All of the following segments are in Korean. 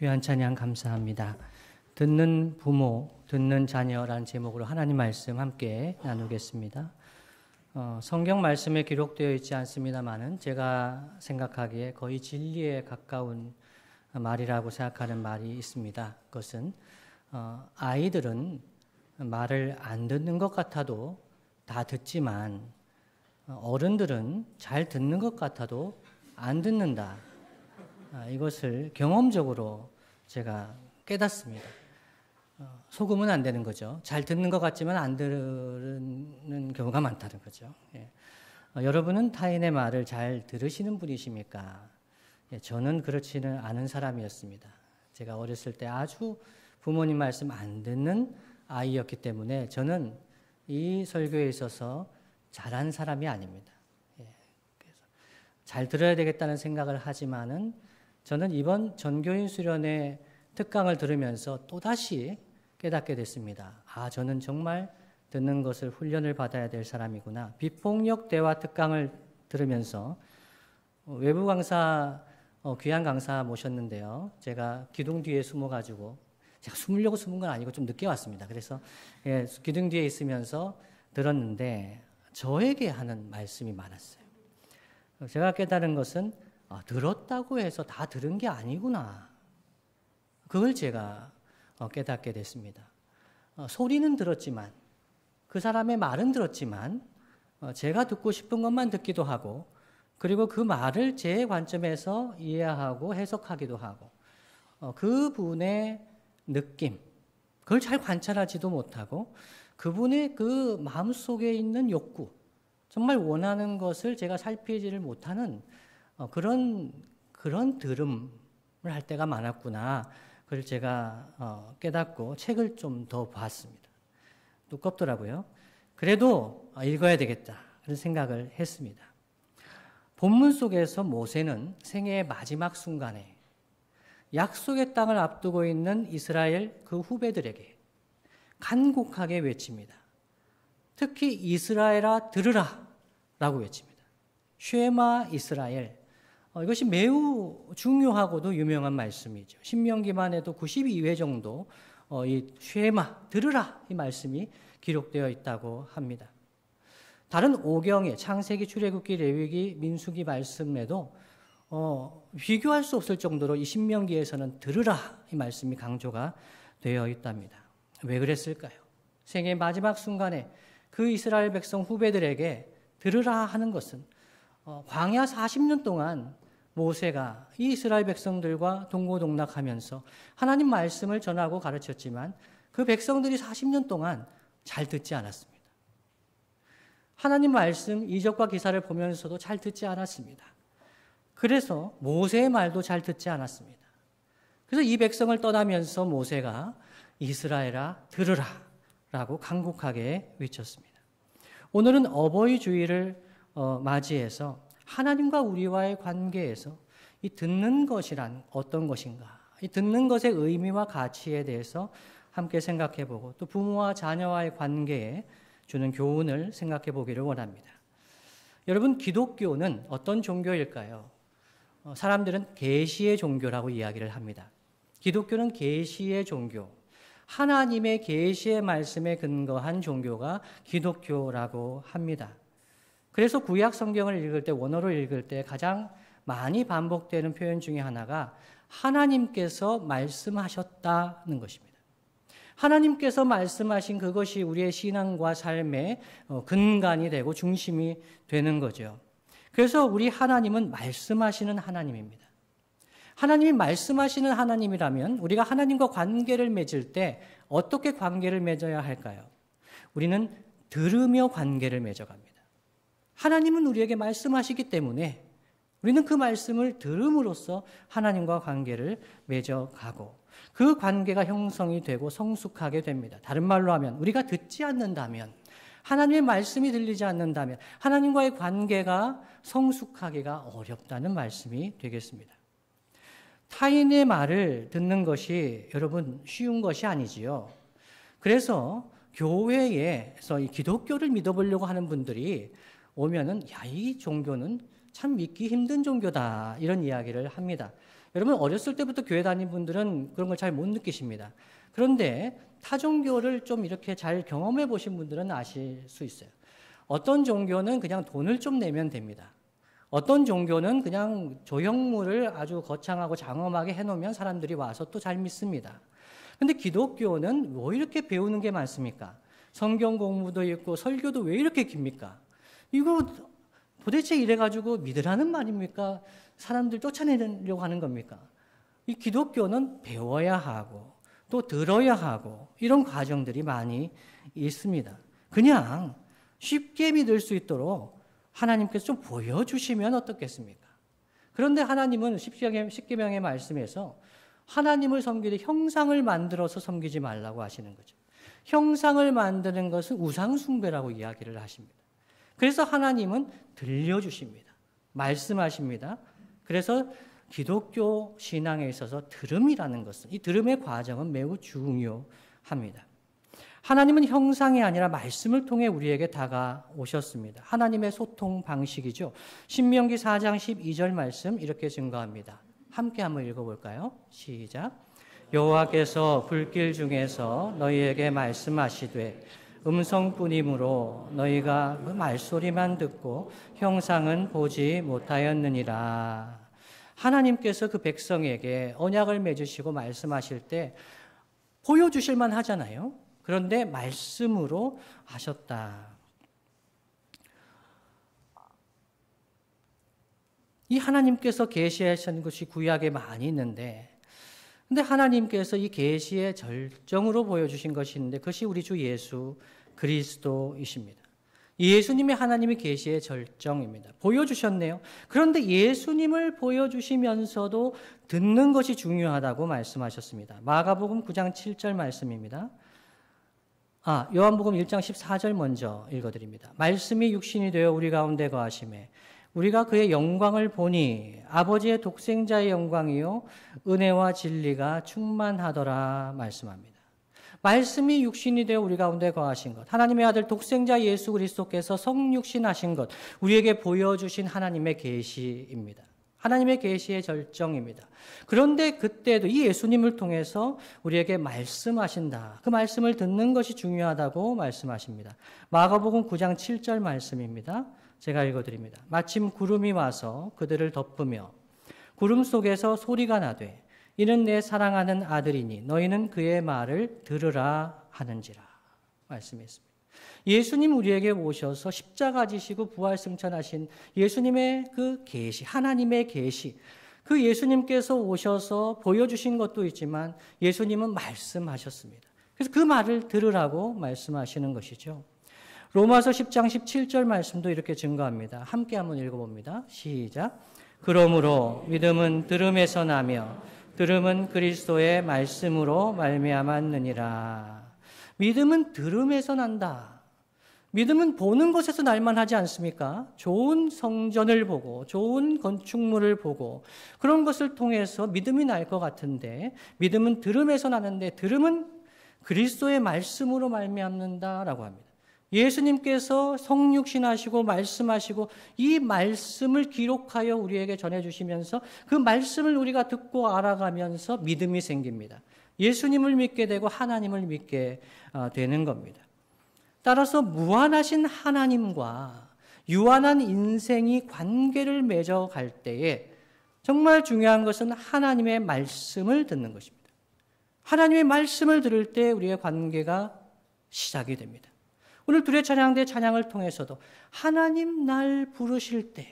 귀한 찬양 감사합니다. 듣는 부모, 듣는 자녀라는 제목으로 하나님 말씀 함께 나누겠습니다. 성경 말씀에 기록되어 있지 않습니다만은 제가 생각하기에 거의 진리에 가까운 말이라고 생각하는 말이 있습니다. 그것은 아이들은 말을 안 듣는 것 같아도 다 듣지만 어른들은 잘 듣는 것 같아도 안 듣는다. 이것을 경험적으로 제가 깨닫습니다. 속으면 안 되는 거죠. 잘 듣는 것 같지만 안 들은 경우가 많다는 거죠. 여러분은 타인의 말을 잘 들으시는 분이십니까? 저는 그렇지는 않은 사람이었습니다. 제가 어렸을 때 아주 부모님 말씀 안 듣는 아이였기 때문에 저는 이 설교에 있어서 잘한 사람이 아닙니다. 그래서 잘 들어야 되겠다는 생각을 하지만은 저는 이번 전교인 수련회 특강을 들으면서 또다시 깨닫게 됐습니다. 저는 정말 듣는 것을 훈련을 받아야 될 사람이구나. 비폭력 대화 특강을 들으면서 외부 강사, 귀한 강사 모셨는데요. 제가 기둥 뒤에 숨어가지고, 제가 숨으려고 숨은 건 아니고 좀 늦게 왔습니다. 그래서 기둥 뒤에 있으면서 들었는데 저에게 하는 말씀이 많았어요. 제가 깨달은 것은 들었다고 해서 다 들은 게 아니구나. 그걸 제가 깨닫게 됐습니다. 소리는 들었지만, 그 사람의 말은 들었지만, 제가 듣고 싶은 것만 듣기도 하고, 그리고 그 말을 제 관점에서 이해하고 해석하기도 하고, 그분의 느낌, 그걸 잘 관찰하지도 못하고, 그분의 그 마음속에 있는 욕구, 정말 원하는 것을 제가 살피지를 못하는 그런 들음을 할 때가 많았구나. 그걸 제가 깨닫고 책을 좀 더 봤습니다. 두껍더라고요. 그래도 읽어야 되겠다. 그런 생각을 했습니다. 본문 속에서 모세는 생애의 마지막 순간에 약속의 땅을 앞두고 있는 이스라엘 그 후배들에게 간곡하게 외칩니다. 특히 이스라엘아 들으라 라고 외칩니다. 쉐마 이스라엘. 이것이 매우 중요하고도 유명한 말씀이죠. 신명기만 해도 92회 정도 이 쉐마 들으라 이 말씀이 기록되어 있다고 합니다. 다른 오경의 창세기, 출애굽기, 레위기, 민수기 말씀에도 비교할 수 없을 정도로 이 신명기에서는 들으라 이 말씀이 강조가 되어 있답니다. 왜 그랬을까요? 생애의 마지막 순간에 그 이스라엘 백성 후배들에게 들으라 하는 것은 광야 40년 동안 모세가 이 이스라엘 백성들과 동고동락하면서 하나님 말씀을 전하고 가르쳤지만 그 백성들이 40년 동안 잘 듣지 않았습니다. 하나님 말씀 이적과 기사를 보면서도 잘 듣지 않았습니다. 그래서 모세의 말도 잘 듣지 않았습니다. 그래서 이 백성을 떠나면서 모세가 이스라엘아 들으라 라고 간곡하게 외쳤습니다. 오늘은 어버이 주일을 맞이해서 하나님과 우리와의 관계에서 이 듣는 것이란 어떤 것인가, 이 듣는 것의 의미와 가치에 대해서 함께 생각해 보고 또 부모와 자녀와의 관계에 주는 교훈을 생각해 보기를 원합니다. 여러분, 기독교는 어떤 종교일까요? 사람들은 계시의 종교라고 이야기를 합니다. 기독교는 계시의 종교, 하나님의 계시의 말씀에 근거한 종교가 기독교라고 합니다. 그래서 구약 성경을 읽을 때, 원어로 읽을 때 가장 많이 반복되는 표현 중에 하나가 하나님께서 말씀하셨다는 것입니다. 하나님께서 말씀하신 그것이 우리의 신앙과 삶의 근간이 되고 중심이 되는 거죠. 그래서 우리 하나님은 말씀하시는 하나님입니다. 하나님이 말씀하시는 하나님이라면 우리가 하나님과 관계를 맺을 때 어떻게 관계를 맺어야 할까요? 우리는 들으며 관계를 맺어갑니다. 하나님은 우리에게 말씀하시기 때문에 우리는 그 말씀을 들음으로써 하나님과 관계를 맺어가고 그 관계가 형성이 되고 성숙하게 됩니다. 다른 말로 하면 우리가 듣지 않는다면, 하나님의 말씀이 들리지 않는다면 하나님과의 관계가 성숙하기가 어렵다는 말씀이 되겠습니다. 타인의 말을 듣는 것이 여러분 쉬운 것이 아니지요. 그래서 교회에서 이 기독교를 믿어보려고 하는 분들이 오면은 이 종교는 참 믿기 힘든 종교다 이런 이야기를 합니다. 여러분 어렸을 때부터 교회 다닌 분들은 그런 걸 잘 못 느끼십니다. 그런데 타 종교를 좀 이렇게 잘 경험해 보신 분들은 아실 수 있어요. 어떤 종교는 그냥 돈을 좀 내면 됩니다. 어떤 종교는 그냥 조형물을 아주 거창하고 장엄하게 해놓으면 사람들이 와서 또 잘 믿습니다. 근데 기독교는 뭐 이렇게 배우는 게 많습니까? 성경 공부도 있고 설교도 왜 이렇게 깁니까? 이거 도대체 이래가지고 믿으라는 말입니까? 사람들 쫓아내려고 하는 겁니까? 이 기독교는 배워야 하고 또 들어야 하고 이런 과정들이 많이 있습니다. 그냥 쉽게 믿을 수 있도록 하나님께서 좀 보여주시면 어떻겠습니까? 그런데 하나님은 십계명의 말씀에서 하나님을 섬기되 형상을 만들어서 섬기지 말라고 하시는 거죠. 형상을 만드는 것은 우상숭배라고 이야기를 하십니다. 그래서 하나님은 들려주십니다. 말씀하십니다. 그래서 기독교 신앙에 있어서 들음이라는 것은, 이 들음의 과정은 매우 중요합니다. 하나님은 형상이 아니라 말씀을 통해 우리에게 다가오셨습니다. 하나님의 소통 방식이죠. 신명기 4장 12절 말씀 이렇게 증거합니다. 함께 한번 읽어볼까요? 시작. 여호와께서 불길 중에서 너희에게 말씀하시되 음성뿐이므로 너희가 그 말소리만 듣고 형상은 보지 못하였느니라. 하나님께서 그 백성에게 언약을 맺으시고 말씀하실 때 보여주실만 하잖아요. 그런데 말씀으로 하셨다. 이 하나님께서 계시하신 것이 구약에 많이 있는데, 근데 하나님께서 이 계시의 절정으로 보여주신 것이 있는데 그것이 우리 주 예수 그리스도이십니다. 예수님이 하나님의 계시의 절정입니다. 보여주셨네요. 그런데 예수님을 보여주시면서도 듣는 것이 중요하다고 말씀하셨습니다. 마가복음 9장 7절 말씀입니다. 요한복음 1장 14절 먼저 읽어드립니다. 말씀이 육신이 되어 우리 가운데 거하심에 우리가 그의 영광을 보니 아버지의 독생자의 영광이요 은혜와 진리가 충만하더라 말씀합니다. 말씀이 육신이 되어 우리 가운데 거하신 것, 하나님의 아들 독생자 예수 그리스도께서 성육신하신 것, 우리에게 보여주신 하나님의 계시입니다. 하나님의 계시의 절정입니다. 그런데 그때도 이 예수님을 통해서 우리에게 말씀하신다. 그 말씀을 듣는 것이 중요하다고 말씀하십니다. 마가복음 9장 7절 말씀입니다. 제가 읽어드립니다. 마침 구름이 와서 그들을 덮으며 구름 속에서 소리가 나되 이는 내 사랑하는 아들이니 너희는 그의 말을 들으라 하는지라 말씀했습니다. 예수님 우리에게 오셔서 십자가 지시고 부활 승천하신 예수님의 그 계시, 하나님의 계시, 그 예수님께서 오셔서 보여주신 것도 있지만 예수님은 말씀하셨습니다. 그래서 그 말을 들으라고 말씀하시는 것이죠. 로마서 10장 17절 말씀도 이렇게 증거합니다. 함께 한번 읽어봅니다. 시작. 그러므로 믿음은 들음에서 나며 들음은 그리스도의 말씀으로 말미암았느니라. 믿음은 들음에서 난다. 믿음은 보는 것에서 날만 하지 않습니까? 좋은 성전을 보고 좋은 건축물을 보고 그런 것을 통해서 믿음이 날 것 같은데 믿음은 들음에서 나는데 들음은 그리스도의 말씀으로 말미암는다라고 합니다. 예수님께서 성육신하시고 말씀하시고 이 말씀을 기록하여 우리에게 전해주시면서 그 말씀을 우리가 듣고 알아가면서 믿음이 생깁니다. 예수님을 믿게 되고 하나님을 믿게 되는 겁니다. 따라서 무한하신 하나님과 유한한 인생이 관계를 맺어갈 때에 정말 중요한 것은 하나님의 말씀을 듣는 것입니다. 하나님의 말씀을 들을 때 우리의 관계가 시작이 됩니다. 오늘 둘의 찬양대 찬양을 통해서도 하나님 날 부르실 때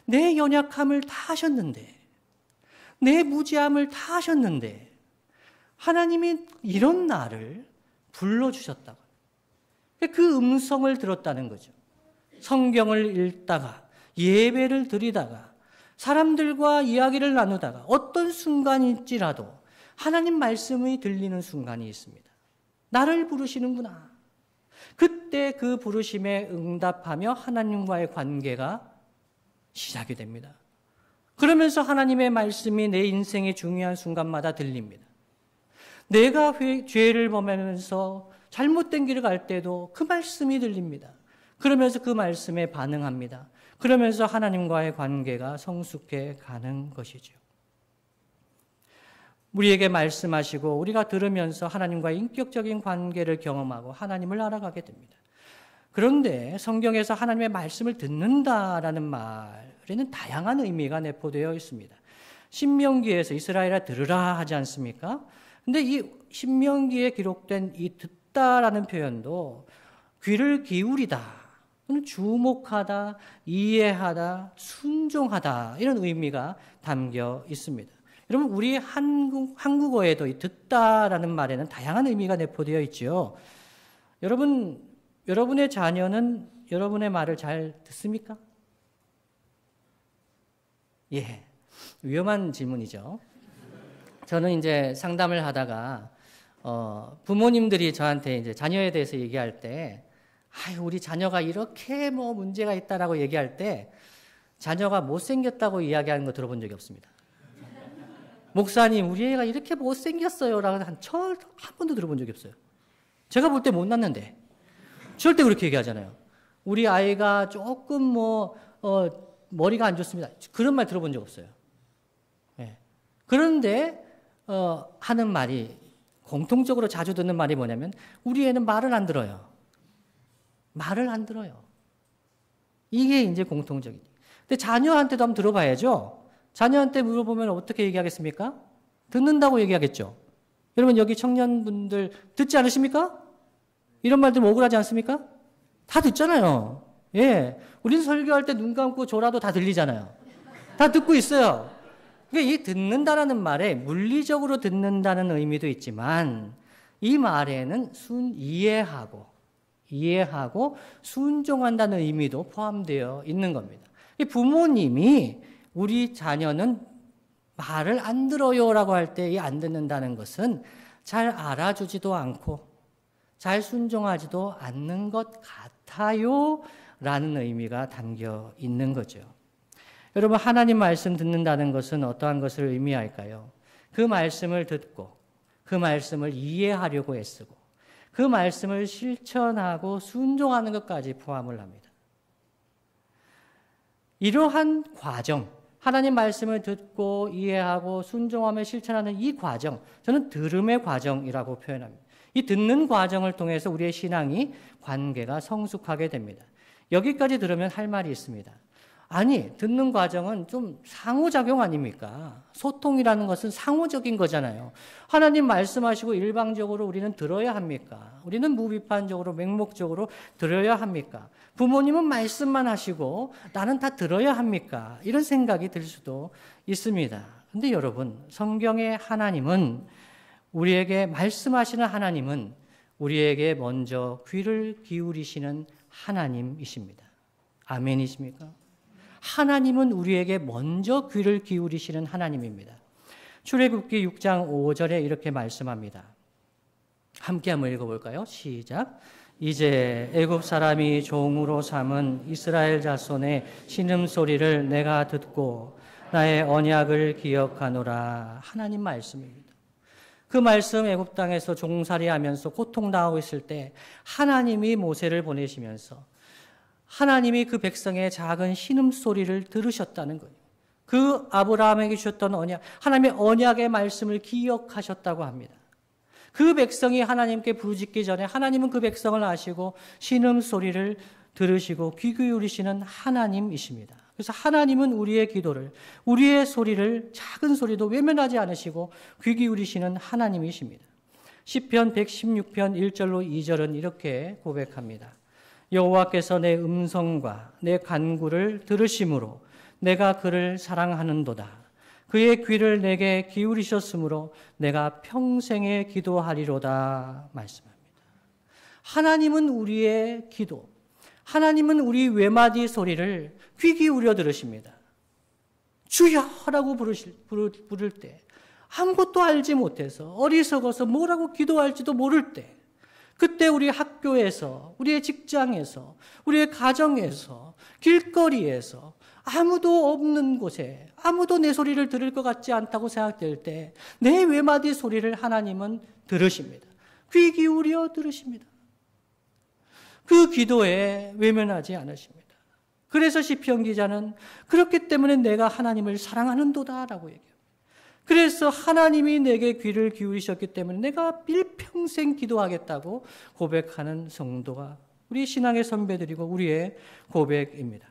내 연약함을 다 하셨는데 내 무지함을 다 하셨는데 하나님이 이런 나를 불러주셨다고 그 음성을 들었다는 거죠. 성경을 읽다가 예배를 드리다가 사람들과 이야기를 나누다가 어떤 순간일지라도 하나님 말씀이 들리는 순간이 있습니다. 나를 부르시는구나. 그때 그 부르심에 응답하며 하나님과의 관계가 시작이 됩니다. 그러면서 하나님의 말씀이 내 인생의 중요한 순간마다 들립니다. 내가 죄를 범하면서 잘못된 길을 갈 때도 그 말씀이 들립니다. 그러면서 그 말씀에 반응합니다. 그러면서 하나님과의 관계가 성숙해 가는 것이죠. 우리에게 말씀하시고 우리가 들으면서 하나님과의 인격적인 관계를 경험하고 하나님을 알아가게 됩니다. 그런데 성경에서 하나님의 말씀을 듣는다라는 말에는 다양한 의미가 내포되어 있습니다. 신명기에서 이스라엘아 들으라 하지 않습니까? 근데 이 신명기에 기록된 이 듣다라는 표현도 귀를 기울이다, 주목하다, 이해하다, 순종하다 이런 의미가 담겨 있습니다. 여러분, 우리 한국어에도 이 듣다라는 말에는 다양한 의미가 내포되어 있죠. 여러분의 자녀는 여러분의 말을 잘 듣습니까? 예, 위험한 질문이죠. 저는 이제 상담을 하다가 부모님들이 저한테 이제 자녀에 대해서 얘기할 때, 우리 자녀가 이렇게 문제가 있다라고 얘기할 때 자녀가 못생겼다고 이야기하는 거 들어본 적이 없습니다. 목사님, 우리 애가 이렇게 못생겼어요라고 한 번도 들어본 적이 없어요. 제가 볼 때 못났는데 절대 그렇게 얘기하잖아요. 우리 아이가 조금 머리가 안 좋습니다. 그런 말 들어본 적 없어요. 네. 그런데 하는 말이, 공통적으로 자주 듣는 말이 뭐냐면 우리 애는 말을 안 들어요. 말을 안 들어요. 이게 이제 공통적이죠. 근데 자녀한테도 한번 들어봐야죠. 자녀한테 물어보면 어떻게 얘기하겠습니까? 듣는다고 얘기하겠죠. 여러분, 여기 청년분들 듣지 않으십니까? 이런 말들 억울하지 않습니까? 다 듣잖아요. 예. 우리는 설교할 때 눈 감고 졸아도 다 들리잖아요. 다 듣고 있어요. 그러니까 이 듣는다라는 말에 물리적으로 듣는다는 의미도 있지만 이 말에는 이해하고 순종한다는 의미도 포함되어 있는 겁니다. 부모님이 우리 자녀는 말을 안 들어요라고 할 때 이 안 듣는다는 것은 잘 알아주지도 않고 잘 순종하지도 않는 것 같아요 라는 의미가 담겨 있는 거죠. 여러분, 하나님 말씀 듣는다는 것은 어떠한 것을 의미할까요? 그 말씀을 듣고 그 말씀을 이해하려고 애쓰고 그 말씀을 실천하고 순종하는 것까지 포함을 합니다. 이러한 과정, 하나님 말씀을 듣고 이해하고 순종하며 실천하는 이 과정, 저는 들음의 과정이라고 표현합니다. 이 듣는 과정을 통해서 우리의 신앙이 관계가 성숙하게 됩니다. 여기까지 들으면 할 말이 있습니다. 아니, 듣는 과정은 좀 상호작용 아닙니까? 소통이라는 것은 상호적인 거잖아요. 하나님 말씀하시고 일방적으로 우리는 들어야 합니까? 우리는 무비판적으로 맹목적으로 들어야 합니까? 부모님은 말씀만 하시고 나는 다 들어야 합니까? 이런 생각이 들 수도 있습니다. 근데 여러분, 성경의 하나님은, 우리에게 말씀하시는 하나님은 우리에게 먼저 귀를 기울이시는 하나님이십니다. 아멘이십니까? 하나님은 우리에게 먼저 귀를 기울이시는 하나님입니다. 출애굽기 6장 5절에 이렇게 말씀합니다. 함께 한번 읽어볼까요? 시작. 이제 애굽 사람이 종으로 삼은 이스라엘 자손의 신음소리를 내가 듣고 나의 언약을 기억하노라. 하나님 말씀입니다. 그 말씀, 애굽 땅에서 종살이하면서 고통당하고 있을 때 하나님이 모세를 보내시면서 하나님이 그 백성의 작은 신음소리를 들으셨다는 거예요. 그 아브라함에게 주셨던 언약, 하나님의 언약의 말씀을 기억하셨다고 합니다. 그 백성이 하나님께 부르짖기 전에 하나님은 그 백성을 아시고 신음소리를 들으시고 귀 기울이시는 하나님이십니다. 그래서 하나님은 우리의 기도를, 우리의 소리를, 작은 소리도 외면하지 않으시고 귀 기울이시는 하나님이십니다. 시편 116편 1절로 2절은 이렇게 고백합니다. 여호와께서 내 음성과 내 간구를 들으심으로 내가 그를 사랑하는도다. 그의 귀를 내게 기울이셨으므로 내가 평생에 기도하리로다 말씀합니다. 하나님은 우리의 기도, 하나님은 우리 외마디 소리를 귀 기울여 들으십니다. 주여라고 부를 때, 아무것도 알지 못해서 어리석어서 뭐라고 기도할지도 모를 때, 그때 우리 학교에서, 우리의 직장에서, 우리의 가정에서, 길거리에서 아무도 없는 곳에 아무도 내 소리를 들을 것 같지 않다고 생각될 때 내 외마디 소리를 하나님은 들으십니다. 귀 기울여 들으십니다. 그 기도에 외면하지 않으십니다. 그래서 시편 기자는 그렇기 때문에 내가 하나님을 사랑하는도다라고 얘기해요. 그래서 하나님이 내게 귀를 기울이셨기 때문에 내가 일평생 기도하겠다고 고백하는 성도가 우리 신앙의 선배들이고 우리의 고백입니다.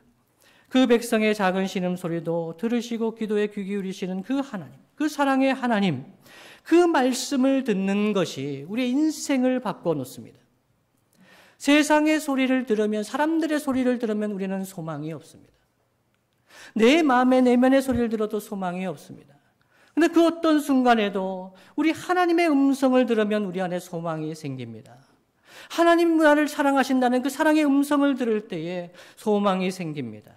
그 백성의 작은 신음소리도 들으시고 기도에 귀 기울이시는 그 하나님, 그 사랑의 하나님, 그 말씀을 듣는 것이 우리의 인생을 바꿔놓습니다. 세상의 소리를 들으면, 사람들의 소리를 들으면 우리는 소망이 없습니다. 내 마음의 내면의 소리를 들어도 소망이 없습니다. 그런데 그 어떤 순간에도 우리 하나님의 음성을 들으면 우리 안에 소망이 생깁니다. 하나님 나를 사랑하신다는 그 사랑의 음성을 들을 때에 소망이 생깁니다.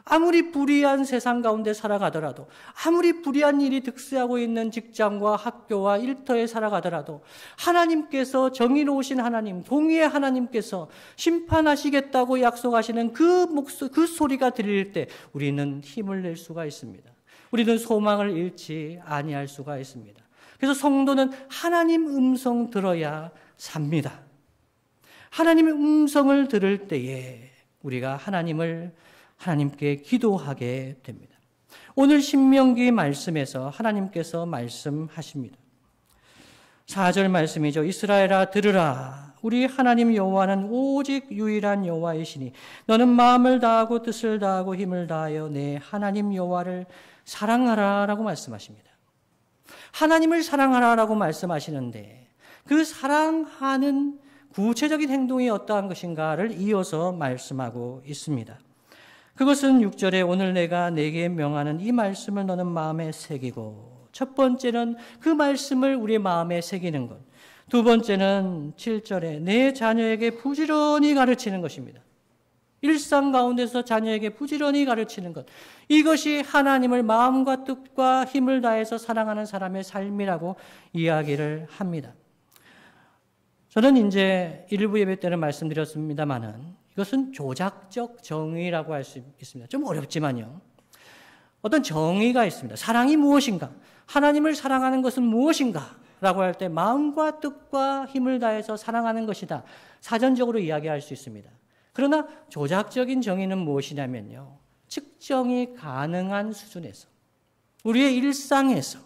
아무리 불의한 세상 가운데 살아가더라도, 아무리 불의한 일이 득세하고 있는 직장과 학교와 일터에 살아가더라도 하나님께서 정의로우신 하나님, 공의의 하나님께서 심판하시겠다고 약속하시는 그 소리가 들릴 때 우리는 힘을 낼 수가 있습니다. 우리는 소망을 잃지 아니할 수가 있습니다. 그래서 성도는 하나님 음성 들어야 삽니다. 하나님의 음성을 들을 때에 우리가 하나님께 기도하게 됩니다. 오늘 신명기 말씀에서 하나님께서 말씀하십니다. 4절 말씀이죠. 이스라엘아 들으라. 우리 하나님 여호와는 오직 유일한 여호와이시니 너는 마음을 다하고 뜻을 다하고 힘을 다하여 내 하나님 여호와를 사랑하라 라고 말씀하십니다. 하나님을 사랑하라 라고 말씀하시는데 그 사랑하는 구체적인 행동이 어떠한 것인가를 이어서 말씀하고 있습니다. 그것은 6절에 오늘 내가 네게 명하는 이 말씀을 너는 마음에 새기고, 첫 번째는 그 말씀을 우리 마음에 새기는 것, 두 번째는 7절에 내 자녀에게 부지런히 가르치는 것입니다. 일상 가운데서 자녀에게 부지런히 가르치는 것, 이것이 하나님을 마음과 뜻과 힘을 다해서 사랑하는 사람의 삶이라고 이야기를 합니다. 저는 이제 일부 예배 때는 말씀드렸습니다만은 이것은 조작적 정의라고 할 수 있습니다. 좀 어렵지만요. 어떤 정의가 있습니다. 사랑이 무엇인가? 하나님을 사랑하는 것은 무엇인가? 라고 할 때 마음과 뜻과 힘을 다해서 사랑하는 것이다. 사전적으로 이야기할 수 있습니다. 그러나 조작적인 정의는 무엇이냐면요. 측정이 가능한 수준에서, 우리의 일상에서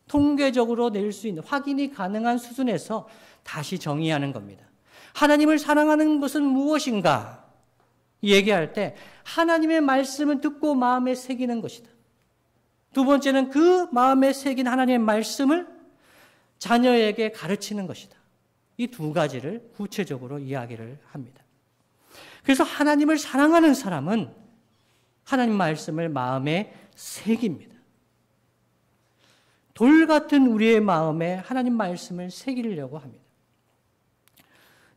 통계적으로 낼 수 있는, 확인이 가능한 수준에서 다시 정의하는 겁니다. 하나님을 사랑하는 것은 무엇인가? 얘기할 때 하나님의 말씀을 듣고 마음에 새기는 것이다. 두 번째는 그 마음에 새긴 하나님의 말씀을 자녀에게 가르치는 것이다. 이 두 가지를 구체적으로 이야기를 합니다. 그래서 하나님을 사랑하는 사람은 하나님 말씀을 마음에 새깁니다. 돌 같은 우리의 마음에 하나님 말씀을 새기려고 합니다.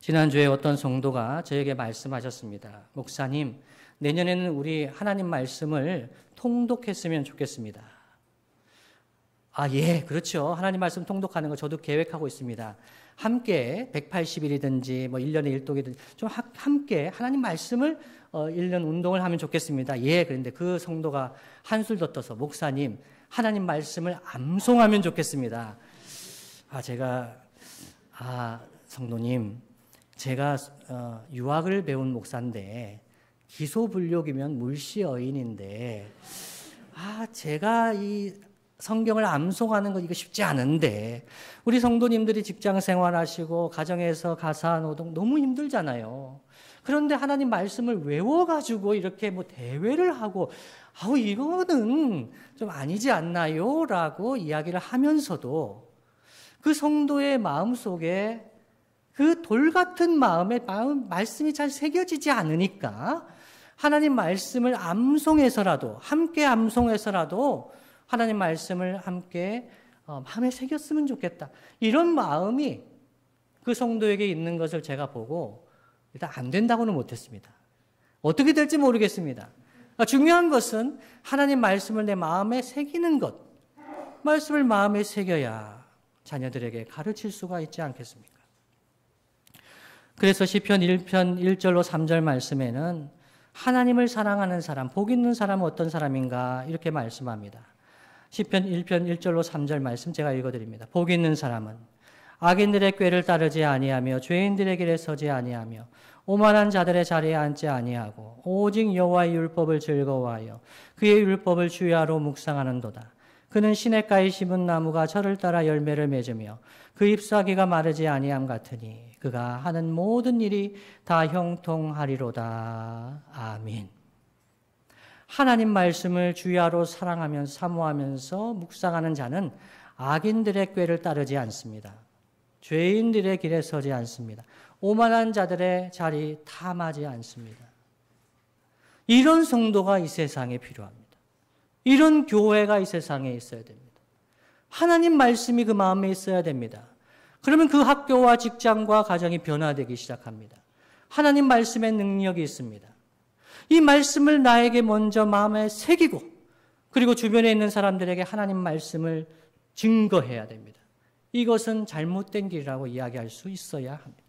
지난주에 어떤 성도가 저에게 말씀하셨습니다. 목사님, 내년에는 우리 하나님 말씀을 통독했으면 좋겠습니다. 아, 예, 그렇죠. 하나님 말씀 통독하는 거 저도 계획하고 있습니다. 함께 180일이든지 뭐 1년에 1독이든지 좀 함께 하나님 말씀을 1년 운동을 하면 좋겠습니다. 예, 그런데 그 성도가 한술 더 떠서 목사님, 하나님 말씀을 암송하면 좋겠습니다. 성도님, 제가 유학을 배운 목사인데 기소불욕이면 물시어인인데 제가 이 성경을 암송하는 거 이거 쉽지 않은데 우리 성도님들이 직장 생활하시고 가정에서 가사노동 너무 힘들잖아요. 그런데 하나님 말씀을 외워가지고 이렇게 뭐 대회를 하고 이거는 좀 아니지 않나요? 라고 이야기를 하면서도 그 성도의 마음속에 그 돌 같은 말씀이 잘 새겨지지 않으니까 하나님 말씀을 함께 암송해서라도 하나님 말씀을 함께 마음에 새겼으면 좋겠다. 이런 마음이 그 성도에게 있는 것을 제가 보고 일단 안 된다고는 못했습니다. 어떻게 될지 모르겠습니다. 중요한 것은 하나님 말씀을 내 마음에 새기는 것, 말씀을 마음에 새겨야 자녀들에게 가르칠 수가 있지 않겠습니까? 그래서 시편 1편 1절로 3절 말씀에는 하나님을 사랑하는 사람, 복 있는 사람은 어떤 사람인가 이렇게 말씀합니다. 시편 1편 1절로 3절 말씀 제가 읽어드립니다. 복 있는 사람은 악인들의 꾀를 따르지 아니하며 죄인들의 길에 서지 아니하며 오만한 자들의 자리에 앉지 아니하고 오직 여호와의 율법을 즐거워하여 그의 율법을 주야로 묵상하는도다. 그는 시냇가에 심은 나무가 저를 따라 열매를 맺으며 그 잎사귀가 마르지 아니함 같으니 그가 하는 모든 일이 다 형통하리로다. 아멘. 하나님 말씀을 주야로 사랑하면서 사모하면서 묵상하는 자는 악인들의 꾀를 따르지 않습니다. 죄인들의 길에 서지 않습니다. 오만한 자들의 자리 탐하지 않습니다. 이런 성도가 이 세상에 필요합니다. 이런 교회가 이 세상에 있어야 됩니다. 하나님 말씀이 그 마음에 있어야 됩니다. 그러면 그 학교와 직장과 가정이 변화되기 시작합니다. 하나님 말씀의 능력이 있습니다. 이 말씀을 나에게 먼저 마음에 새기고 그리고 주변에 있는 사람들에게 하나님 말씀을 증거해야 됩니다. 이것은 잘못된 길이라고 이야기할 수 있어야 합니다.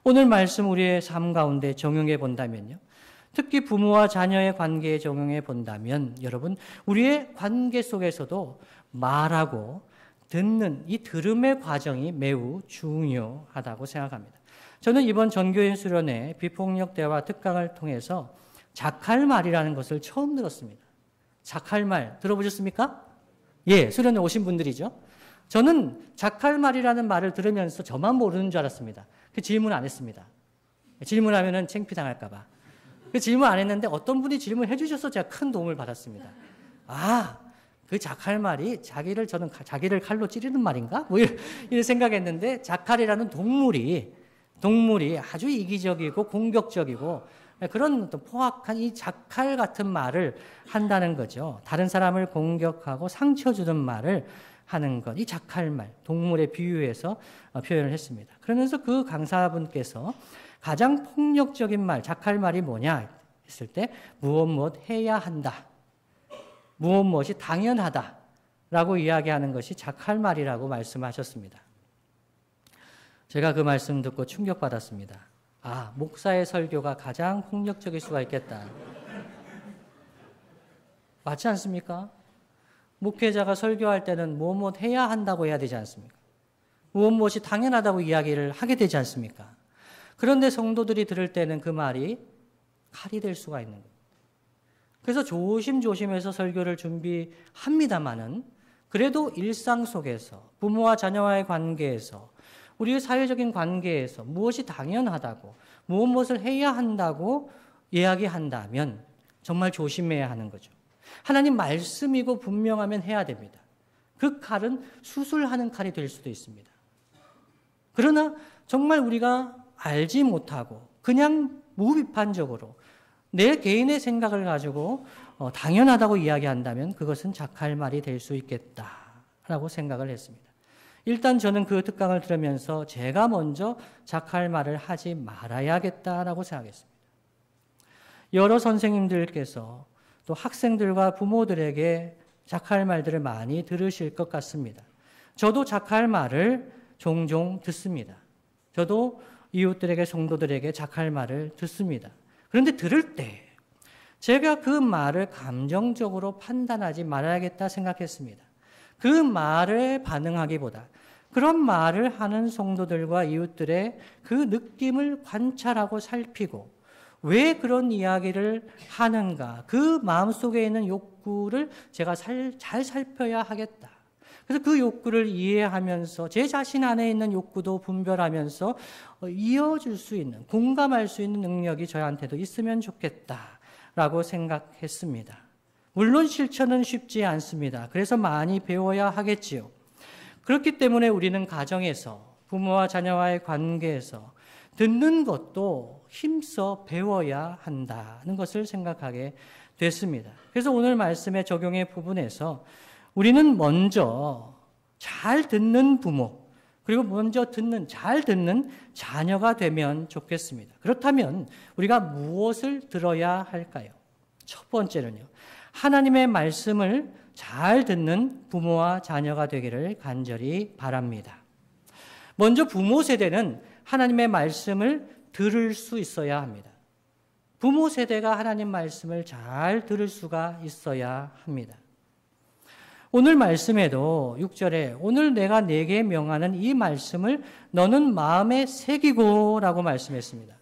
오늘 말씀 우리의 삶 가운데 적용해 본다면요. 특히 부모와 자녀의 관계에 적용해 본다면 여러분 우리의 관계 속에서도 말하고 듣는 이 들음의 과정이 매우 중요하다고 생각합니다. 저는 이번 전교인 수련회 비폭력 대화 특강을 통해서 자칼말이라는 것을 처음 들었습니다. 자칼말 들어보셨습니까? 예, 수련회 오신 분들이죠. 저는 자칼말이라는 말을 들으면서 저만 모르는 줄 알았습니다. 그 질문 안 했습니다. 질문하면은 창피당할까 봐. 그 질문 안 했는데 어떤 분이 질문해 주셔서 제가 큰 도움을 받았습니다. 아, 그 자칼말이 자기를 칼로 찌르는 말인가? 뭐 이런 생각했는데 자칼이라는 동물이 아주 이기적이고 공격적이고 그런 어떤 포악한 이 자칼 같은 말을 한다는 거죠. 다른 사람을 공격하고 상처 주는 말을 하는 것. 이 자칼말, 동물에 비유해서 표현을 했습니다. 그러면서 그 강사분께서 가장 폭력적인 말, 자칼말이 뭐냐 했을 때 무엇 해야 한다. 무엇이 당연하다라고 이야기하는 것이 자칼말이라고 말씀하셨습니다. 제가 그 말씀 듣고 충격받았습니다. 아, 목사의 설교가 가장 폭력적일 수가 있겠다. 맞지 않습니까? 목회자가 설교할 때는 무엇 해야 한다고 해야 되지 않습니까? 무엇이 당연하다고 이야기를 하게 되지 않습니까? 그런데 성도들이 들을 때는 그 말이 칼이 될 수가 있는 거예요. 그래서 조심조심해서 설교를 준비합니다마는 그래도 일상 속에서 부모와 자녀와의 관계에서 우리의 사회적인 관계에서 무엇이 당연하다고 무엇을 해야 한다고 이야기한다면 정말 조심해야 하는 거죠. 하나님 말씀이고 분명하면 해야 됩니다. 그 칼은 수술하는 칼이 될 수도 있습니다. 그러나 정말 우리가 알지 못하고 그냥 무비판적으로 내 개인의 생각을 가지고 당연하다고 이야기한다면 그것은 자칼말이 될 수 있겠다라고 생각을 했습니다. 일단 저는 그 특강을 들으면서 제가 먼저 자칼말을 하지 말아야겠다라고 생각했습니다. 여러 선생님들께서 또 학생들과 부모들에게 자칼말들을 많이 들으실 것 같습니다. 저도 자칼말을 종종 듣습니다. 저도 이웃들에게 성도들에게 자칼말을 듣습니다. 그런데 들을 때 제가 그 말을 감정적으로 판단하지 말아야겠다 생각했습니다. 그 말에 반응하기보다 그런 말을 하는 성도들과 이웃들의 그 느낌을 관찰하고 살피고 왜 그런 이야기를 하는가, 그 마음속에 있는 욕구를 제가 잘 살펴야 하겠다. 그래서 그 욕구를 이해하면서 제 자신 안에 있는 욕구도 분별하면서 이어줄 수 있는, 공감할 수 있는 능력이 저한테도 있으면 좋겠다라고 생각했습니다. 물론 실천은 쉽지 않습니다. 그래서 많이 배워야 하겠지요. 그렇기 때문에 우리는 가정에서 부모와 자녀와의 관계에서 듣는 것도 힘써 배워야 한다는 것을 생각하게 됐습니다. 그래서 오늘 말씀의 적용의 부분에서 우리는 먼저 잘 듣는 부모, 그리고 먼저 잘 듣는 자녀가 되면 좋겠습니다. 그렇다면 우리가 무엇을 들어야 할까요? 첫 번째는요, 하나님의 말씀을 잘 듣는 부모와 자녀가 되기를 간절히 바랍니다. 먼저 부모 세대는 하나님의 말씀을 들을 수 있어야 합니다. 부모 세대가 하나님 말씀을 잘 들을 수가 있어야 합니다. 오늘 말씀에도 6절에 오늘 내가 네게 명하는 이 말씀을 너는 마음에 새기고 라고 말씀했습니다.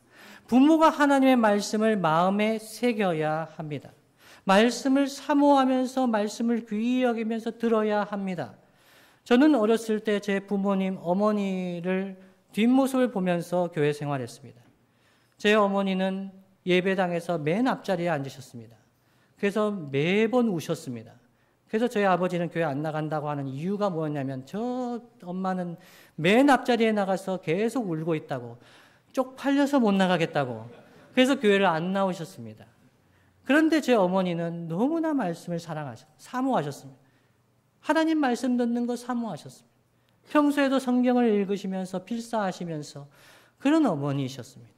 부모가 하나님의 말씀을 마음에 새겨야 합니다. 말씀을 사모하면서 말씀을 귀히 여기면서 들어야 합니다. 저는 어렸을 때 제 부모님, 어머니를 뒷모습을 보면서 교회 생활했습니다. 제 어머니는 예배당에서 맨 앞자리에 앉으셨습니다. 그래서 매번 우셨습니다. 그래서 저희 아버지는 교회 안 나간다고 하는 이유가 뭐였냐면 저 엄마는 맨 앞자리에 나가서 계속 울고 있다고, 쪽팔려서 못 나가겠다고, 그래서 교회를 안 나오셨습니다. 그런데 제 어머니는 너무나 말씀을 사모하셨습니다. 하나님 말씀 듣는 거 사모하셨습니다. 평소에도 성경을 읽으시면서 필사하시면서 그런 어머니이셨습니다.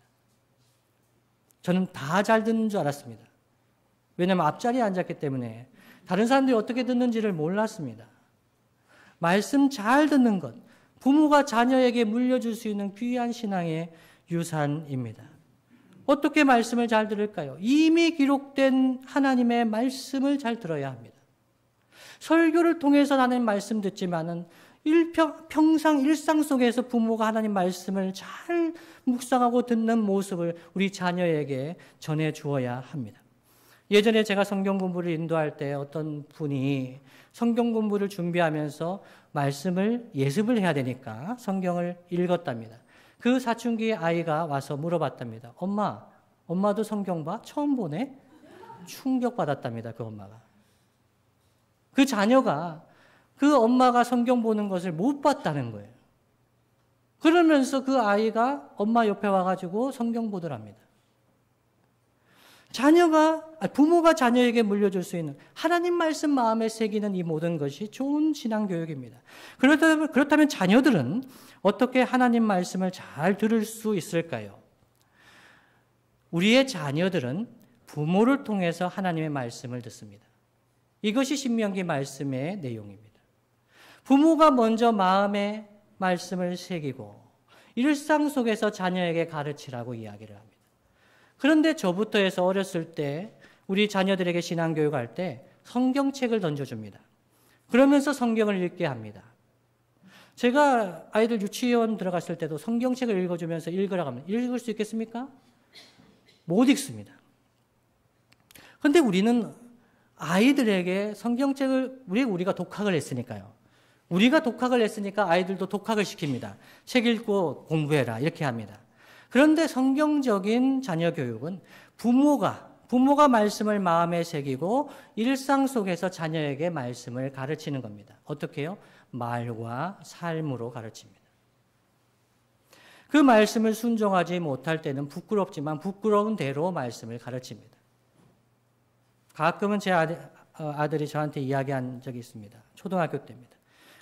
저는 다 잘 듣는 줄 알았습니다. 왜냐하면 앞자리에 앉았기 때문에 다른 사람들이 어떻게 듣는지를 몰랐습니다. 말씀 잘 듣는 것, 부모가 자녀에게 물려줄 수 있는 귀한 신앙의 유산입니다. 어떻게 말씀을 잘 들을까요? 이미 기록된 하나님의 말씀을 잘 들어야 합니다. 설교를 통해서 하나님 말씀 듣지만은 평상 일상 속에서 부모가 하나님 말씀을 잘 묵상하고 듣는 모습을 우리 자녀에게 전해 주어야 합니다. 예전에 제가 성경 공부를 인도할 때 어떤 분이 성경 공부를 준비하면서 말씀을 예습을 해야 되니까 성경을 읽었답니다. 그 사춘기 아이가 와서 물어봤답니다. 엄마도 성경 봐? 처음 보네? 충격받았답니다. 그 엄마가. 그 자녀가 그 엄마가 성경 보는 것을 못 봤다는 거예요. 그러면서 그 아이가 엄마 옆에 와가지고 성경 보더랍니다. 부모가 자녀에게 물려줄 수 있는 하나님 말씀 마음에 새기는 이 모든 것이 좋은 신앙교육입니다. 그렇다면 자녀들은 어떻게 하나님 말씀을 잘 들을 수 있을까요? 우리의 자녀들은 부모를 통해서 하나님의 말씀을 듣습니다. 이것이 신명기 말씀의 내용입니다. 부모가 먼저 마음에 말씀을 새기고 일상 속에서 자녀에게 가르치라고 이야기를 합니다. 그런데 저부터 해서 어렸을 때 우리 자녀들에게 신앙교육할 때 성경책을 던져줍니다. 그러면서 성경을 읽게 합니다. 제가 아이들 유치원 들어갔을 때도 성경책을 읽어주면서 읽으라고 합니다. 읽을 수 있겠습니까? 못 읽습니다. 그런데 우리는 아이들에게 성경책을 우리가 독학을 했으니까요. 우리가 독학을 했으니까 아이들도 독학을 시킵니다. 책 읽고 공부해라 이렇게 합니다. 그런데 성경적인 자녀 교육은 부모가 말씀을 마음에 새기고 일상 속에서 자녀에게 말씀을 가르치는 겁니다. 어떻게 해요? 말과 삶으로 가르칩니다. 그 말씀을 순종하지 못할 때는 부끄럽지만 부끄러운 대로 말씀을 가르칩니다. 가끔은 제 아들이 저한테 이야기한 적이 있습니다. 초등학교 때입니다.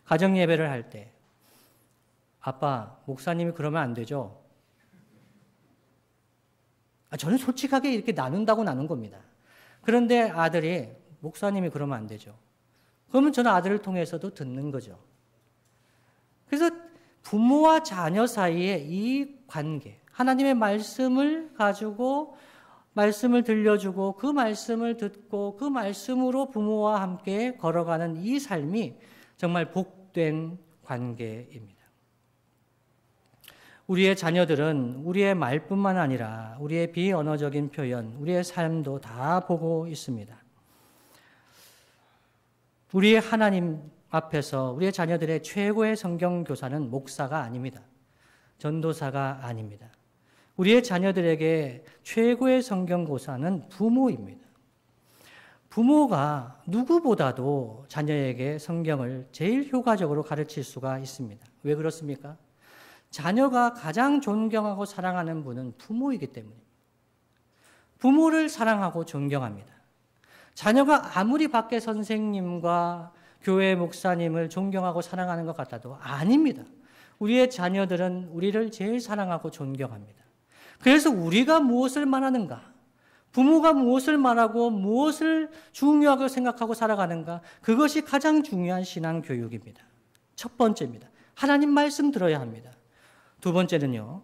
가정예배를 할 때 아빠, 목사님이 그러면 안 되죠? 저는 솔직하게 이렇게 나눈다고 나눈 겁니다. 그런데 아들이 목사님이 그러면 안 되죠. 그러면 저는 아들을 통해서도 듣는 거죠. 그래서 부모와 자녀 사이에 이 관계, 하나님의 말씀을 가지고 말씀을 들려주고 그 말씀을 듣고 그 말씀으로 부모와 함께 걸어가는 이 삶이 정말 복된 관계입니다. 우리의 자녀들은 우리의 말뿐만 아니라 우리의 비언어적인 표현, 우리의 삶도 다 보고 있습니다. 우리의 하나님 앞에서 우리의 자녀들의 최고의 성경 교사는 목사가 아닙니다. 전도사가 아닙니다. 우리의 자녀들에게 최고의 성경 교사는 부모입니다. 부모가 누구보다도 자녀에게 성경을 제일 효과적으로 가르칠 수가 있습니다. 왜 그렇습니까? 자녀가 가장 존경하고 사랑하는 분은 부모이기 때문입니다. 부모를 사랑하고 존경합니다. 자녀가 아무리 밖에 선생님과 교회 목사님을 존경하고 사랑하는 것 같아도 아닙니다. 우리의 자녀들은 우리를 제일 사랑하고 존경합니다. 그래서 우리가 무엇을 말하는가? 부모가 무엇을 말하고 무엇을 중요하게 생각하고 살아가는가? 그것이 가장 중요한 신앙 교육입니다. 첫 번째입니다. 하나님 말씀 들어야 합니다. 두 번째는요,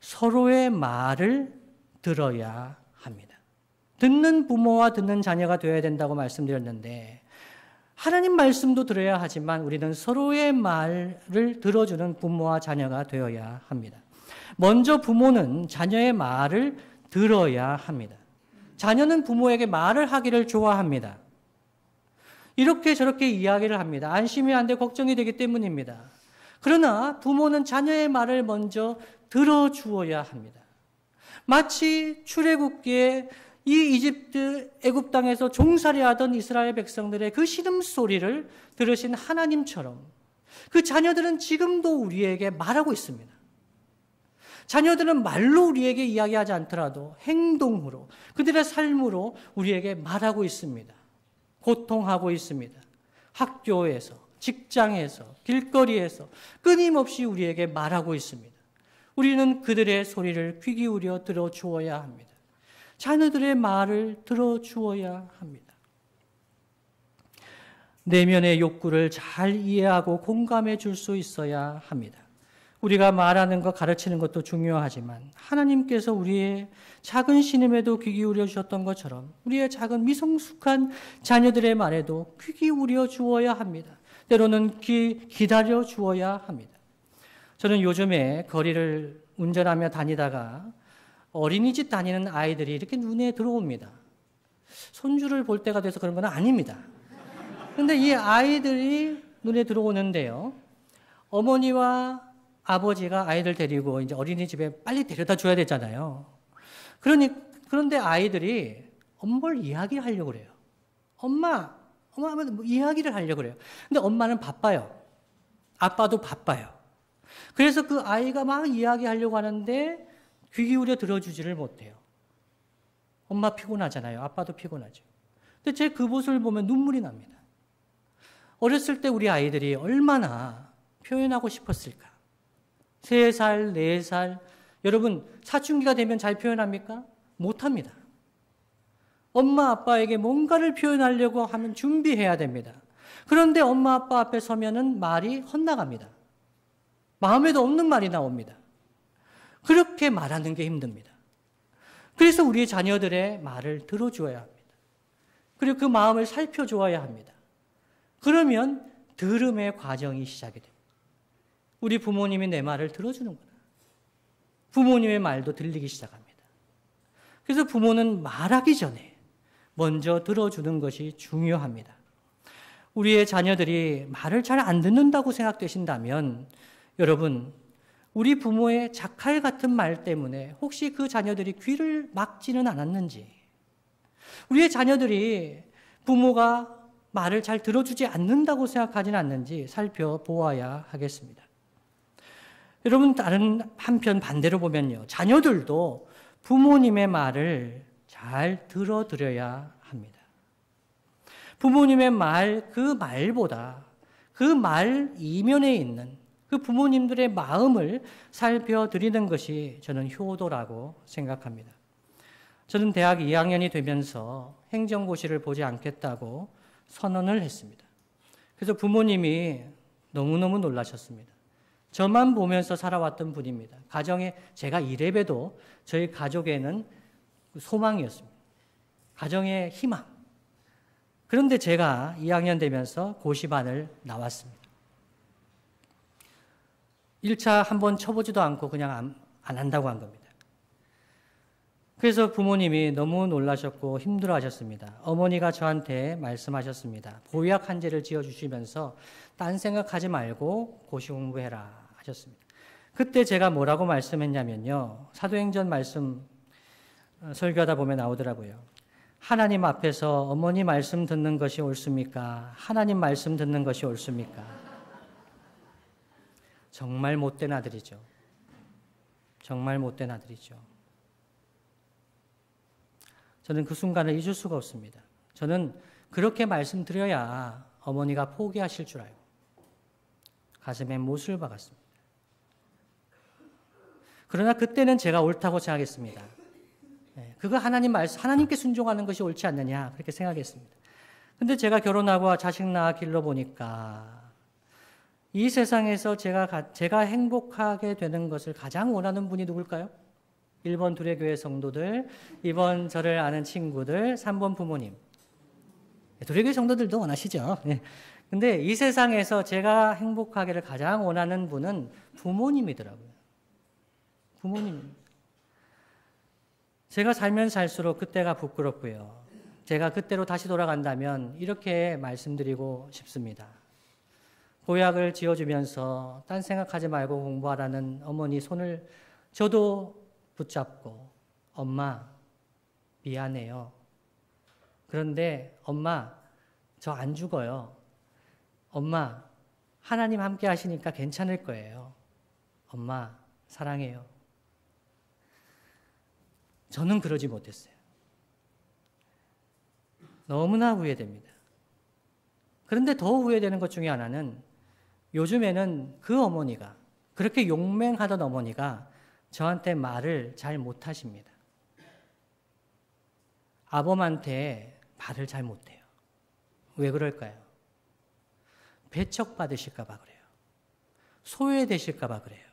서로의 말을 들어야 합니다. 듣는 부모와 듣는 자녀가 되어야 된다고 말씀드렸는데, 하나님 말씀도 들어야 하지만 우리는 서로의 말을 들어주는 부모와 자녀가 되어야 합니다. 먼저 부모는 자녀의 말을 들어야 합니다. 자녀는 부모에게 말을 하기를 좋아합니다. 이렇게 저렇게 이야기를 합니다. 안심이 안 돼 걱정이 되기 때문입니다. 그러나 부모는 자녀의 말을 먼저 들어주어야 합니다. 마치 출애굽기에 이 이집트 애굽 땅에서 종살이하던 이스라엘 백성들의 그 신음소리를 들으신 하나님처럼 그 자녀들은 지금도 우리에게 말하고 있습니다. 자녀들은 말로 우리에게 이야기하지 않더라도 행동으로 그들의 삶으로 우리에게 말하고 있습니다. 고통하고 있습니다. 학교에서, 직장에서, 길거리에서 끊임없이 우리에게 말하고 있습니다. 우리는 그들의 소리를 귀 기울여 들어주어야 합니다. 자녀들의 말을 들어주어야 합니다. 내면의 욕구를 잘 이해하고 공감해 줄 수 있어야 합니다. 우리가 말하는 것, 가르치는 것도 중요하지만 하나님께서 우리의 작은 신음에도 귀 기울여 주셨던 것처럼 우리의 작은 미성숙한 자녀들의 말에도 귀 기울여 주어야 합니다. 때로는 기다려 주어야 합니다. 저는 요즘에 거리를 운전하며 다니다가 어린이집 다니는 아이들이 이렇게 눈에 들어옵니다. 손주를 볼 때가 돼서 그런 건 아닙니다. 그런데 이 아이들이 눈에 들어오는데요. 어머니와 아버지가 아이들 데리고 이제 어린이집에 빨리 데려다 줘야 되잖아요. 그런데 아이들이 엄마를 이야기하려고 그래요. 엄마 뭐 이야기를 하려고 그래요. 근데 엄마는 바빠요. 아빠도 바빠요. 그래서 그 아이가 막 이야기하려고 하는데 귀 기울여 들어주지를 못해요. 엄마 피곤하잖아요. 아빠도 피곤하죠. 근데 제 그 모습을 보면 눈물이 납니다. 어렸을 때 우리 아이들이 얼마나 표현하고 싶었을까? 3살, 4살. 여러분, 사춘기가 되면 잘 표현합니까? 못합니다. 엄마, 아빠에게 뭔가를 표현하려고 하면 준비해야 됩니다. 그런데 엄마, 아빠 앞에 서면은 말이 헛나갑니다. 마음에도 없는 말이 나옵니다. 그렇게 말하는 게 힘듭니다. 그래서 우리 자녀들의 말을 들어주어야 합니다. 그리고 그 마음을 살펴주어야 합니다. 그러면 들음의 과정이 시작이 됩니다. 우리 부모님이 내 말을 들어주는구나. 부모님의 말도 들리기 시작합니다. 그래서 부모는 말하기 전에 먼저 들어주는 것이 중요합니다. 우리의 자녀들이 말을 잘 안 듣는다고 생각되신다면 여러분, 우리 부모의 자칼 같은 말 때문에 혹시 그 자녀들이 귀를 막지는 않았는지, 우리의 자녀들이 부모가 말을 잘 들어주지 않는다고 생각하지는 않는지 살펴보아야 하겠습니다. 여러분, 다른 한편 반대로 보면요. 자녀들도 부모님의 말을 잘 들어드려야 합니다. 부모님의 말, 그 말보다 그 말 이면에 있는 그 부모님들의 마음을 살펴드리는 것이 저는 효도라고 생각합니다. 저는 대학 2학년이 되면서 행정고시를 보지 않겠다고 선언을 했습니다. 그래서 부모님이 너무너무 놀라셨습니다. 저만 보면서 살아왔던 분입니다. 가정에 제가 이래봬도 저희 가족에는 소망이었습니다. 가정의 희망. 그런데 제가 2학년 되면서 고시반을 나왔습니다. 1차 한번 쳐보지도 않고 그냥 안 한다고 한 겁니다. 그래서 부모님이 너무 놀라셨고 힘들어하셨습니다. 어머니가 저한테 말씀하셨습니다. 보약 한 제를 지어주시면서 딴 생각하지 말고 고시 공부해라 하셨습니다. 그때 제가 뭐라고 말씀했냐면요. 사도행전 말씀 설교하다 보면 나오더라고요. 하나님 앞에서 어머니 말씀 듣는 것이 옳습니까? 하나님 말씀 듣는 것이 옳습니까? 정말 못된 아들이죠. 정말 못된 아들이죠. 저는 그 순간을 잊을 수가 없습니다. 저는 그렇게 말씀드려야 어머니가 포기하실 줄 알고 가슴에 못을 박았습니다. 그러나 그때는 제가 옳다고 생각했습니다. 그거 하나님 말씀, 하나님께 순종하는 것이 옳지 않느냐 그렇게 생각했습니다. 근데 제가 결혼하고 자식 낳아 길러보니까 이 세상에서 제가 행복하게 되는 것을 가장 원하는 분이 누굴까요? 1번 두레교회 성도들, 2번 저를 아는 친구들, 3번 부모님. 두레교회 성도들도 원하시죠. 근데 이 세상에서 제가 행복하기를 가장 원하는 분은 부모님이더라고요. 부모님입니다. 제가 살면 살수록 그때가 부끄럽고요. 제가 그때로 다시 돌아간다면 이렇게 말씀드리고 싶습니다. 보약을 지어주면서 딴 생각하지 말고 공부하라는 어머니 손을 저도 붙잡고 엄마 미안해요. 그런데 엄마 저 안 죽어요. 엄마 하나님 함께 하시니까 괜찮을 거예요. 엄마 사랑해요. 저는 그러지 못했어요. 너무나 후회됩니다. 그런데 더 후회되는 것 중에 하나는 요즘에는 그 어머니가 그렇게 용맹하던 어머니가 저한테 말을 잘 못하십니다. 아범한테 말을 잘 못해요. 왜 그럴까요? 배척받으실까 봐 그래요. 소외되실까 봐 그래요.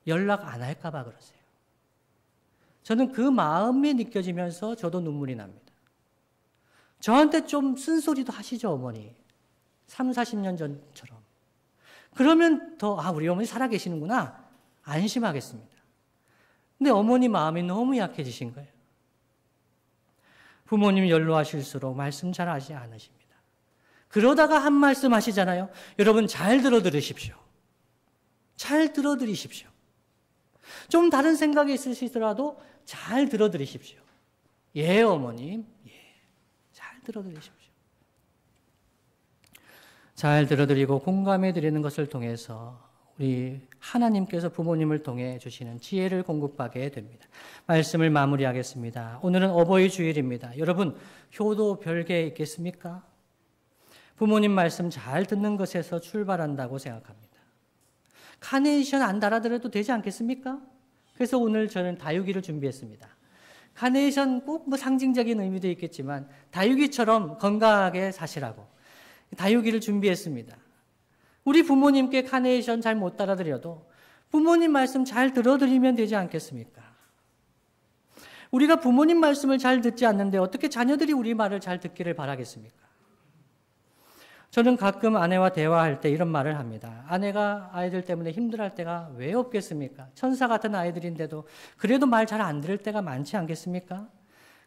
연락 안 할까 봐 그러세요. 저는 그 마음이 느껴지면서 저도 눈물이 납니다. 저한테 좀 쓴소리도 하시죠, 어머니. 3, 40년 전처럼. 그러면 더, 우리 어머니 살아계시는구나. 안심하겠습니다. 근데 어머니 마음이 너무 약해지신 거예요. 부모님 연로하실수록 말씀 잘 하지 않으십니다. 그러다가 한 말씀 하시잖아요. 여러분 잘 들으십시오. 잘 들어드리십시오. 좀 다른 생각이 있으시더라도 잘 들어드리십시오. 예, 어머님. 예, 잘 들어드리십시오. 잘 들어드리고 공감해드리는 것을 통해서 우리 하나님께서 부모님을 통해 주시는 지혜를 공급하게 됩니다. 말씀을 마무리하겠습니다. 오늘은 어버이 주일입니다. 여러분, 효도 별게 있겠습니까? 부모님 말씀 잘 듣는 것에서 출발한다고 생각합니다. 카네이션 안 달아드려도 되지 않겠습니까? 그래서 오늘 저는 다육이를 준비했습니다. 카네이션 꼭 뭐 상징적인 의미도 있겠지만 다육이처럼 건강하게 사시라고 다육이를 준비했습니다. 우리 부모님께 카네이션 잘 못 달아드려도 부모님 말씀 잘 들어드리면 되지 않겠습니까? 우리가 부모님 말씀을 잘 듣지 않는데 어떻게 자녀들이 우리 말을 잘 듣기를 바라겠습니까? 저는 가끔 아내와 대화할 때 이런 말을 합니다. 아내가 아이들 때문에 힘들어할 때가 왜 없겠습니까? 천사 같은 아이들인데도 그래도 말 잘 안 들을 때가 많지 않겠습니까?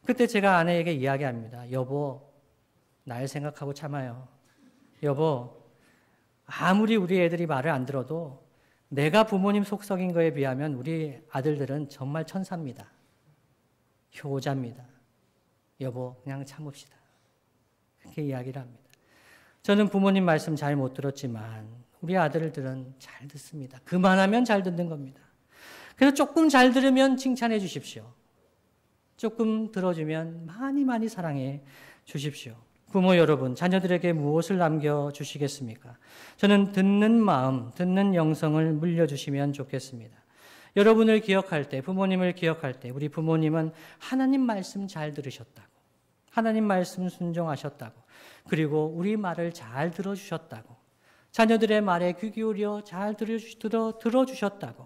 그때 제가 아내에게 이야기합니다. 여보, 날 생각하고 참아요. 여보, 아무리 우리 애들이 말을 안 들어도 내가 부모님 속썩인 거에 비하면 우리 아들들은 정말 천사입니다. 효자입니다. 여보, 그냥 참읍시다. 그렇게 이야기를 합니다. 저는 부모님 말씀 잘 못 들었지만 우리 아들들은 잘 듣습니다. 그만하면 잘 듣는 겁니다. 그래서 조금 잘 들으면 칭찬해 주십시오. 조금 들어주면 많이 사랑해 주십시오. 부모 여러분, 자녀들에게 무엇을 남겨주시겠습니까? 저는 듣는 마음, 듣는 영성을 물려주시면 좋겠습니다. 여러분을 기억할 때, 부모님을 기억할 때 우리 부모님은 하나님 말씀 잘 들으셨다고, 하나님 말씀 순종하셨다고, 그리고 우리 말을 잘 들어주셨다고, 자녀들의 말에 귀 기울여 잘 들어주셨다고,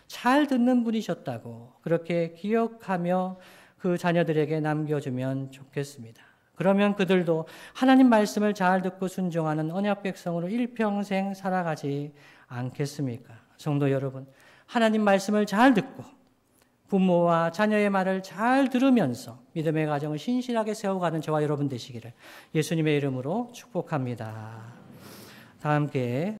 잘 듣는 분이셨다고 그렇게 기억하며 그 자녀들에게 남겨주면 좋겠습니다. 그러면 그들도 하나님 말씀을 잘 듣고 순종하는 언약 백성으로 일평생 살아가지 않겠습니까? 성도 여러분, 하나님 말씀을 잘 듣고 부모와 자녀의 말을 잘 들으면서 믿음의 가정을 신실하게 세워가는 저와 여러분 되시기를 예수님의 이름으로 축복합니다. 다 함께